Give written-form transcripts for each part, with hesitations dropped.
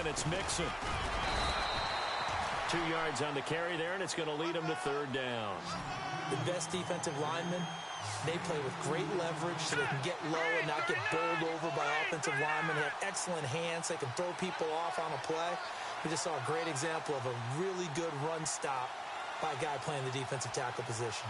and it's Mixon. 2 yards on the carry there, and it's going to lead him to third down. The best defensive linemen, they play with great leverage so they can get low and not get bowled over by offensive linemen. They have excellent hands. They can throw people off on a play. We just saw a great example of a really good run stop by a guy playing the defensive tackle position.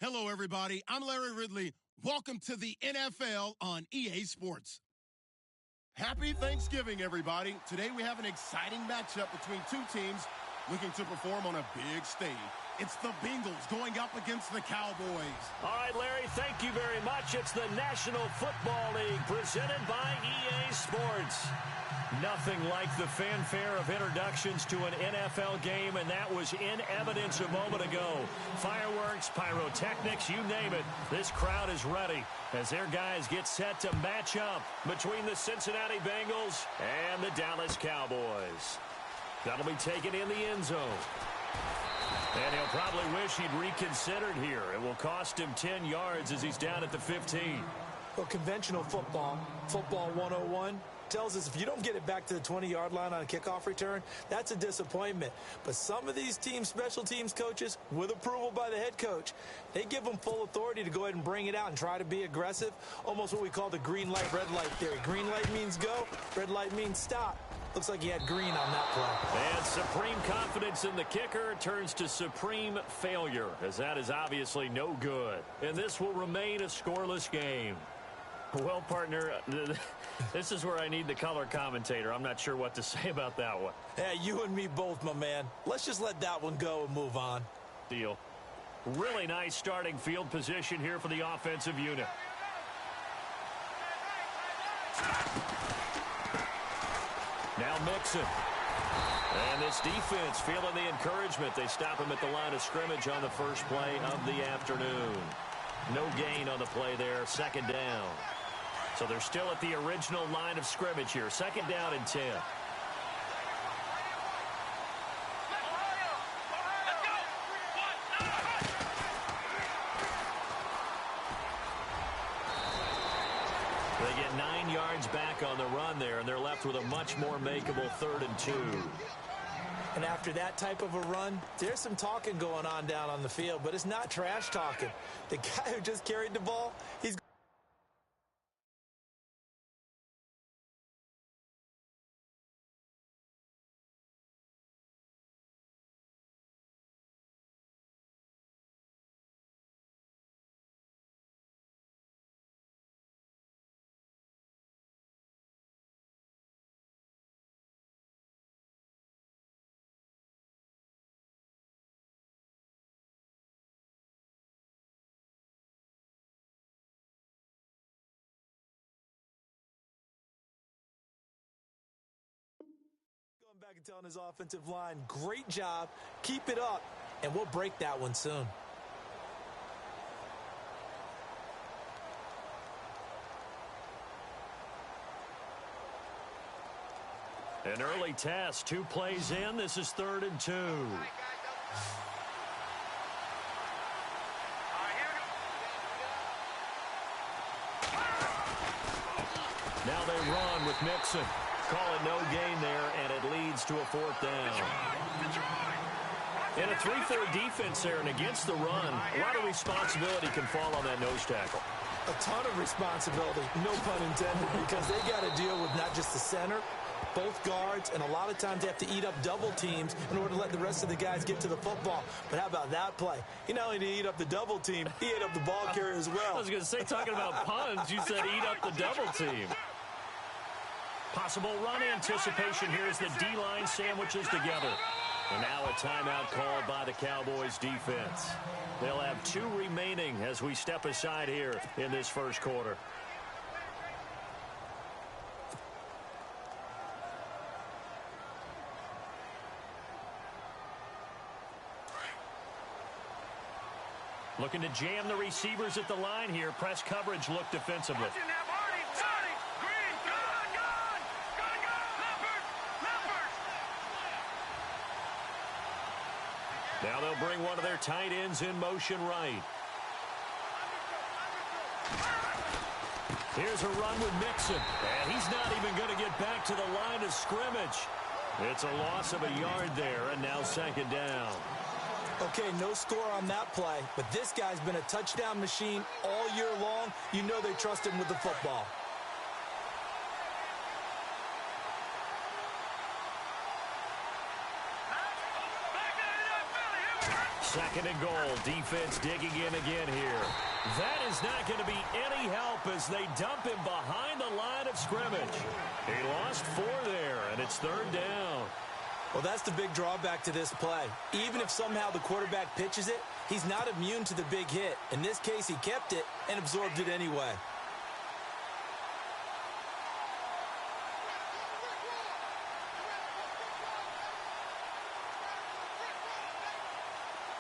Hello, everybody. I'm Larry Ridley. Welcome to the NFL on EA Sports. Happy Thanksgiving, everybody. Today we have an exciting matchup between two teams looking to perform on a big stage. It's the Bengals going up against the Cowboys. All right, Larry, thank you very much. It's the National Football League presented by EA Sports. Nothing like the fanfare of introductions to an NFL game, and that was in evidence a moment ago. Fireworks, pyrotechnics, you name it. This crowd is ready as their guys get set to match up between the Cincinnati Bengals and the Dallas Cowboys. That'll be taken in the end zone. And he'll probably wish he'd reconsidered here. It will cost him 10 yards as he's down at the 15. Well, conventional football 101, tells us if you don't get it back to the 20-yard line on a kickoff return, that's a disappointment. But some of these teams, special teams coaches, with approval by the head coach, they give them full authority to go ahead and bring it out and try to be aggressive, almost what we call the green light, red light theory. Green light means go, red light means stop. Looks like he had green on that play. And supreme confidence in the kicker turns to supreme failure, as that is obviously no good. And this will remain a scoreless game. Well, partner, this is where I need the color commentator. I'm not sure what to say about that one. Yeah, you and me both, my man. Let's just let that one go and move on. Deal. Really nice starting field position here for the offensive unit. Now Mixon. And this defense feeling the encouragement. They stop him at the line of scrimmage on the first play of the afternoon. No gain on the play there. Second down. So they're still at the original line of scrimmage here. Second down and 10. They get 9 yards back on the run there, and they're left with a much more makeable 3rd and 2. And after that type of a run, there's some talking going on down on the field, but it's not trash talking. The guy who just carried the ball, he's back and telling his offensive line, great job, keep it up, and we'll break that one soon. An early test, 2 plays in. This is 3rd and 2. Now they run with Mixon. Call it no gain there, and it leads to a 4th down. In a 3-4 defense there and against the run, a lot of responsibility can fall on that nose tackle. A ton of responsibility, no pun intended, because they got to deal with not just the center, both guards, and a lot of times they have to eat up double teams in order to let the rest of the guys get to the football. But how about that play? He not only did he eat up the double team, he ate up the ball carrier as well. I was going to say, talking about puns, you said eat up the double team. Possible run anticipation here as the D-line sandwiches together. And now a timeout called by the Cowboys defense. They'll have 2 remaining as we step aside here in this first quarter. Looking to jam the receivers at the line here. Press coverage look defensively. Now they'll bring one of their tight ends in motion right. Here's a run with Mixon. And he's not even going to get back to the line of scrimmage. It's a loss of a yard there, and now 2nd down. Okay, no score on that play, but this guy's been a touchdown machine all year long. You know they trust him with the football. Second and goal. Defense digging in again here. That is not going to be any help as they dump him behind the line of scrimmage. He lost 4 there, and it's 3rd down. Well, that's the big drawback to this play. Even if somehow the quarterback pitches it, he's not immune to the big hit. In this case, he kept it and absorbed it anyway.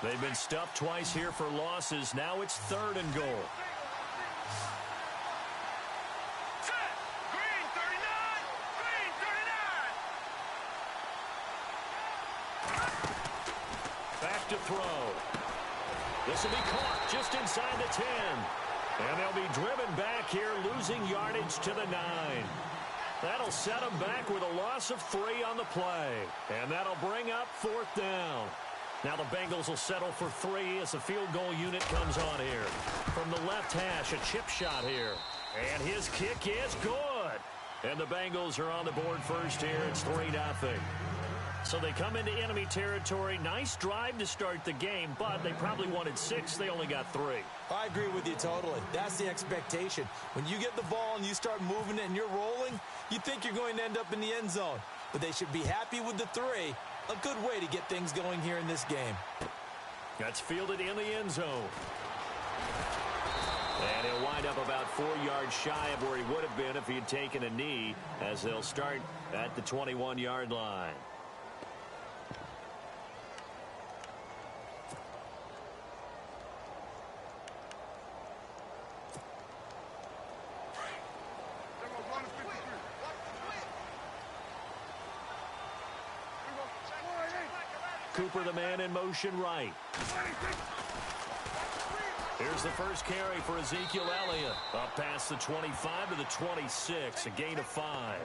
They've been stuffed twice here for losses. Now it's 3rd and goal. Back to throw. This will be caught just inside the 10. And they'll be driven back here, losing yardage to the 9. That'll set them back with a loss of 3 on the play. And that'll bring up 4th down. Now the Bengals will settle for 3 as the field goal unit comes on here. From the left hash, a chip shot here. And his kick is good. And the Bengals are on the board first here. It's 3-0. So they come into enemy territory. Nice drive to start the game, but they probably wanted 6. They only got 3. I agree with you totally. That's the expectation. When you get the ball and you start moving it and you're rolling, you think you're going to end up in the end zone. But they should be happy with the 3. A good way to get things going here in this game. That's fielded in the end zone. And he'll wind up about 4 yards shy of where he would have been if he had taken a knee, as they'll start at the 21-yard line. Cooper, the man in motion right. Here's the first carry for Ezekiel Elliott. Up past the 25 to the 26, a gain of 5.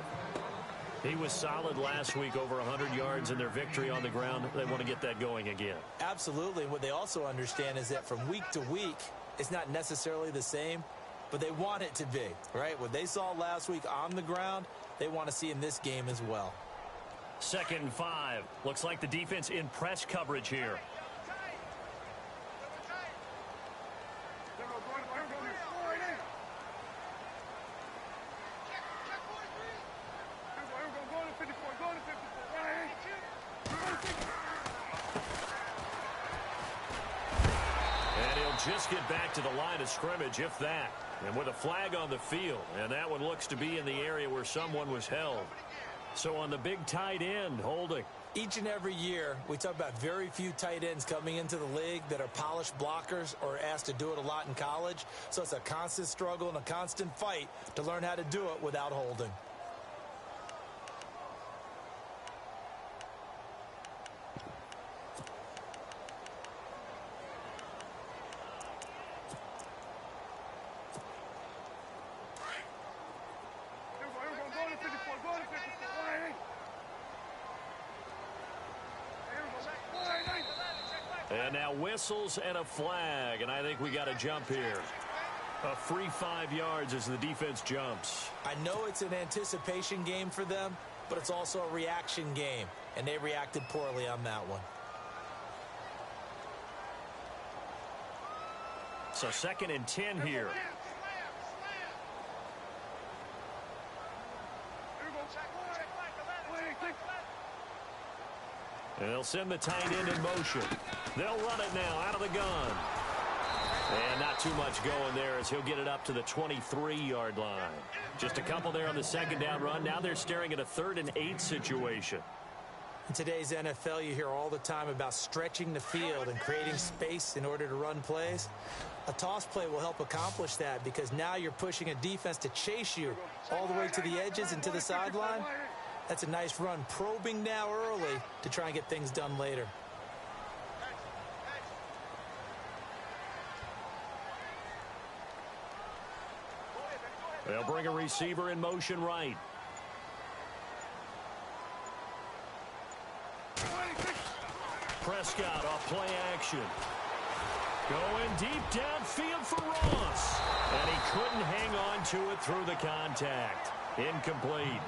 He was solid last week, over 100 yards in their victory on the ground. They want to get that going again. Absolutely. And what they also understand is that from week to week, it's not necessarily the same, but they want it to be, right? What they saw last week on the ground, they want to see in this game as well. 2nd and 5. Looks like the defense in press coverage here. And he'll just get back to the line of scrimmage, if that. And with a flag on the field, and that one looks to be in the area where someone was held. So on the big tight end, holding. Each and every year, we talk about very few tight ends coming into the league that are polished blockers or asked to do it a lot in college. So it's a constant struggle and a constant fight to learn how to do it without holding. And now whistles and a flag, and I think we got a jump here. A free 5 yards as the defense jumps. I know it's an anticipation game for them, but it's also a reaction game, and they reacted poorly on that one. So 2nd and 10 here. And they'll send the tight end in motion. They'll run it now out of the gun. And not too much going there as he'll get it up to the 23-yard line. Just a couple there on the 2nd down run. Now they're staring at a 3rd and 8 situation. In today's NFL, you hear all the time about stretching the field and creating space in order to run plays. A toss play will help accomplish that because now you're pushing a defense to chase you all the way to the edges and to the sideline. That's a nice run, probing now early to try and get things done later. They'll bring a receiver in motion right. Prescott off play action. Going deep downfield for Ross. And he couldn't hang on to it through the contact. Incomplete.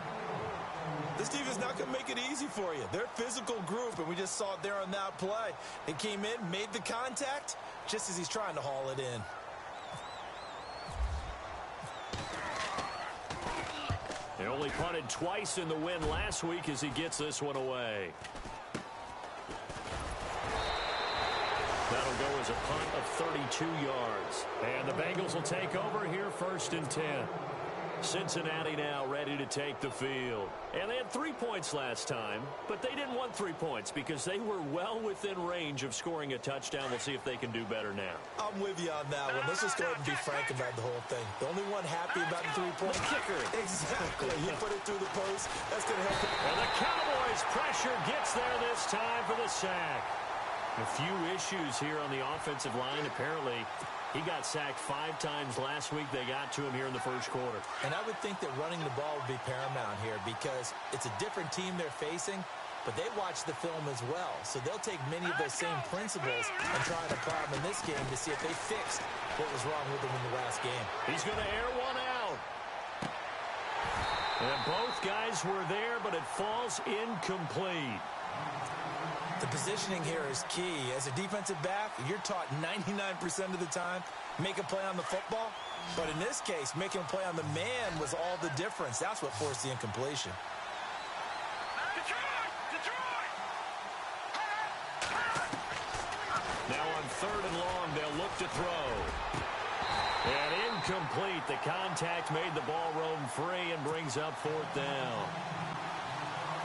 This defense not going to make it easy for you. They're a physical group, and we just saw it there on that play. They came in, made the contact, just as he's trying to haul it in. They only punted twice in the win last week as he gets this one away. That'll go as a punt of 32 yards. And the Bengals will take over here 1st and 10. Cincinnati now ready to take the field. And they had 3 points last time, but they didn't want 3 points because they were well within range of scoring a touchdown. We'll see if they can do better now. I'm with you on that one. Let's just go ahead and be frank about the whole thing. The only one happy about the 3-point kicker. Exactly. You put it through the post. That's going to help. And the Cowboys pressure gets there this time for the sack. A few issues here on the offensive line. Apparently, he got sacked 5 times last week. They got to him here in the first quarter. And I would think that running the ball would be paramount here because it's a different team they're facing, but they watch the film as well. So they'll take many of those same principles and try and apply them in this game to see if they fixed what was wrong with them in the last game. He's going to air one out. And both guys were there, but it falls incomplete. The positioning here is key. As a defensive back, you're taught 99% of the time, make a play on the football. But in this case, making a play on the man was all the difference. That's what forced the incompletion. Now on 3rd and long, they'll look to throw. And incomplete. The contact made the ball roam free and brings up 4th down.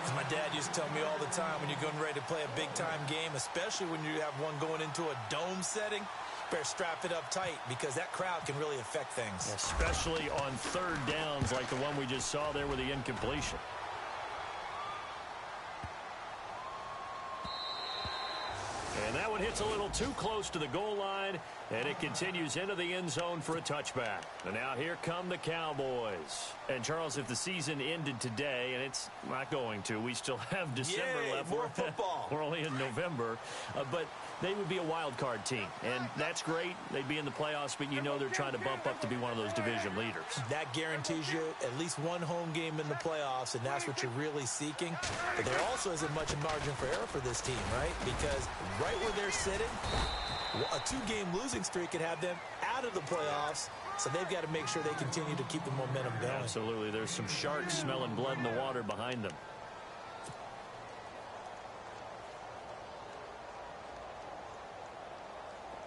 As my dad used to tell me all the time, when you're getting ready to play a big-time game, especially when you have one going into a dome setting, better strap it up tight because that crowd can really affect things. Especially on 3rd downs like the one we just saw there with the incompletion. And that one hits a little too close to the goal line, and it continues into the end zone for a touchback. And now here come the Cowboys. And, Charles, if the season ended today, and it's not going to, we still have December left. More football. We're only in November. But they would be a wild card team, and that's great. They'd be in the playoffs, but you know they're trying to bump up to be one of those division leaders. That guarantees you at least one home game in the playoffs, and that's what you're really seeking. But there also isn't much margin for error for this team, right? Because right where they're sitting, a 2-game losing streak could have them out of the playoffs, so they've got to make sure they continue to keep the momentum going. Absolutely. There's some sharks smelling blood in the water behind them.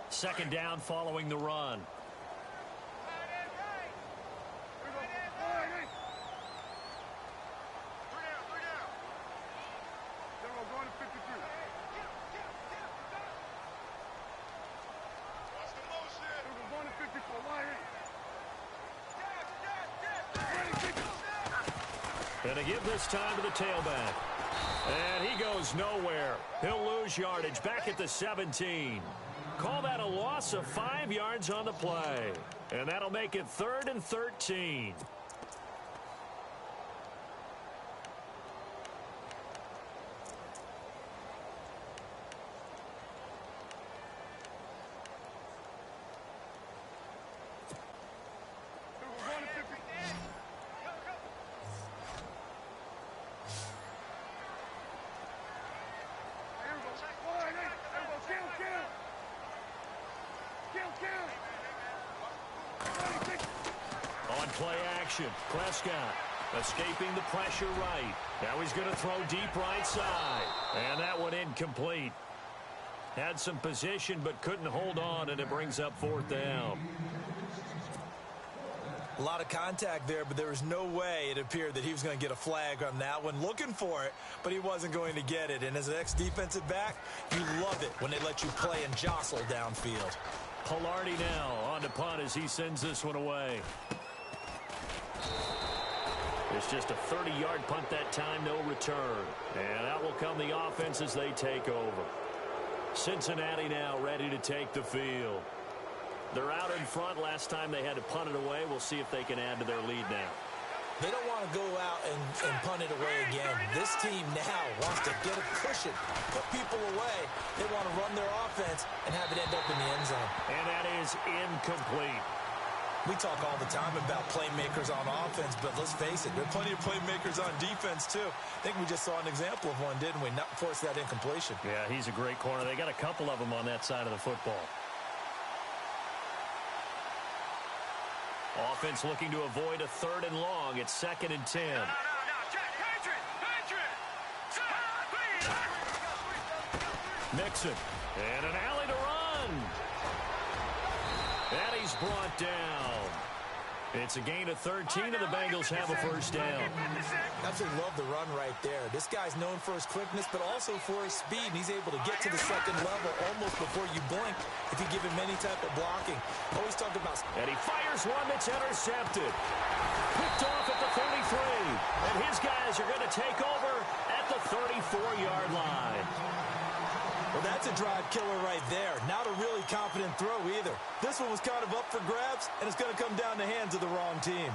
Second down following the run. And a give this time to the tailback. And he goes nowhere. He'll lose yardage back at the 17. Call that a loss of 5 yards on the play. And that'll make it 3rd and 13. Play action. Prescott escaping the pressure right. Now he's going to throw deep right side. And that one incomplete. Had some position but couldn't hold on, and it brings up 4th down. A lot of contact there, but there was no way it appeared that he was going to get a flag on that one. Looking for it, but he wasn't going to get it. And as an ex-defensive back, you love it when they let you play and jostle downfield. Pilardi now on to punt as he sends this one away. It's just a 30-yard punt that time, no return. And out will come the offense as they take over. Cincinnati now ready to take the field. They're out in front. Last time they had to punt it away. We'll see if they can add to their lead now. They don't want to go out and punt it away again. This team now wants to get a cushion, put people away. They want to run their offense and have it end up in the end zone. And that is incomplete. We talk all the time about playmakers on offense, but let's face it, there are plenty of playmakers on defense, too. I think we just saw an example of one, didn't we? Not force that incompletion. Yeah, he's a great corner. They got a couple of them on that side of the football. Offense looking to avoid a 3rd and long. It's 2nd and 10. Mixon. And an alley to run. brought down. It's a gain of 13, and the Bengals have a first down. Absolutely love the run right there. This guy's known for his quickness, but also for his speed, and he's able to get to the second level almost before you blink if you give him any type of blocking. Always talk about... And he fires one that's intercepted. Picked off at the 33. And his guys are going to take over at the 34-yard line. Well, that's a drive killer right there. Not a really confident throw either. This one was kind of up for grabs, and it's going to come down the hands of the wrong team.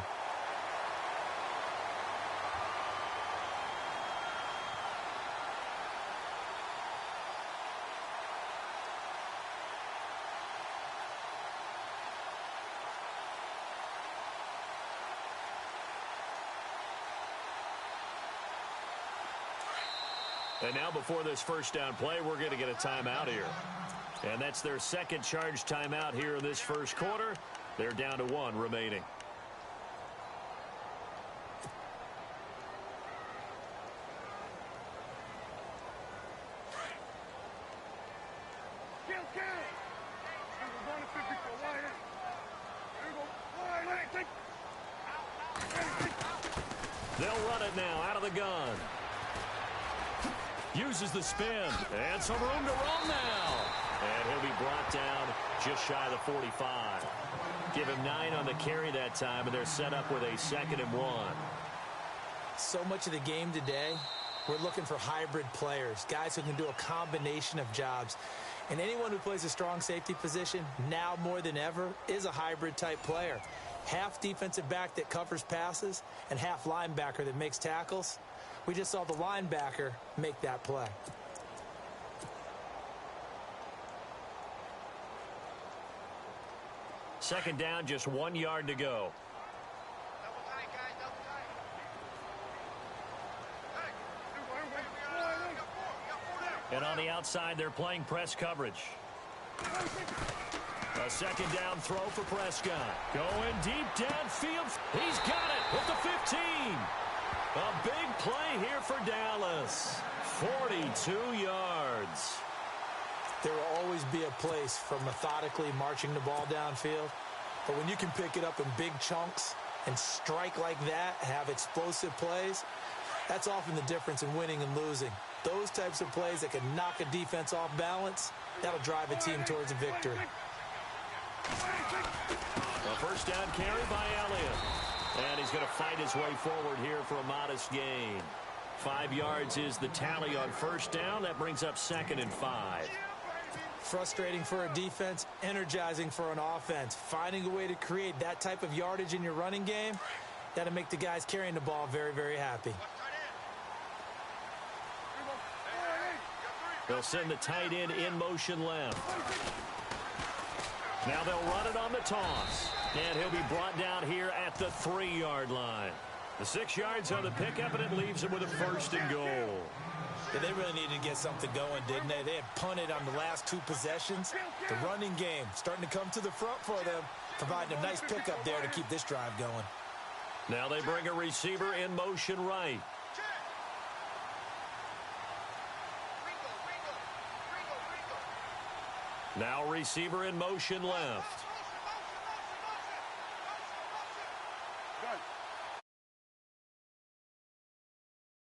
And now before this first down play, we're going to get a timeout here. And that's their second charge timeout here in this first quarter. They're down to 1 remaining. They'll run it now out of the gun. Uses the spin, and some room to run now. And he'll be brought down just shy of the 45. Give him 9 on the carry that time, and they're set up with a 2nd and 1. So much of the game today, we're looking for hybrid players, guys who can do a combination of jobs. And anyone who plays a strong safety position, now more than ever, is a hybrid type player. Half defensive back that covers passes, and half linebacker that makes tackles. We just saw the linebacker make that play. Second down, just 1 yard to go. And on the outside, they're playing press coverage. A second down throw for Prescott. Going deep downfield. He's got it with the 15. A big play here for Dallas. 42 yards. There will always be a place for methodically marching the ball downfield. But when you can pick it up in big chunks and strike like that, have explosive plays, that's often the difference in winning and losing. Those types of plays that can knock a defense off balance, that'll drive a team towards a victory. A first down carry by Elliott. And he's going to fight his way forward here for a modest gain. 5 yards is the tally on first down. That brings up 2nd and 5. Frustrating for a defense, energizing for an offense. Finding a way to create that type of yardage in your running game, that'll make the guys carrying the ball very, very happy. They'll send the tight end in motion left. Now they'll run it on the toss. And he'll be brought down here at the 3-yard line. The 6 yards on the pickup, and it leaves him with a 1st and goal. Yeah, they really needed to get something going, didn't they? They had punted on the last 2 possessions. The running game starting to come to the front for them, providing a nice pickup there to keep this drive going. Now they bring a receiver in motion right. Now receiver in motion left.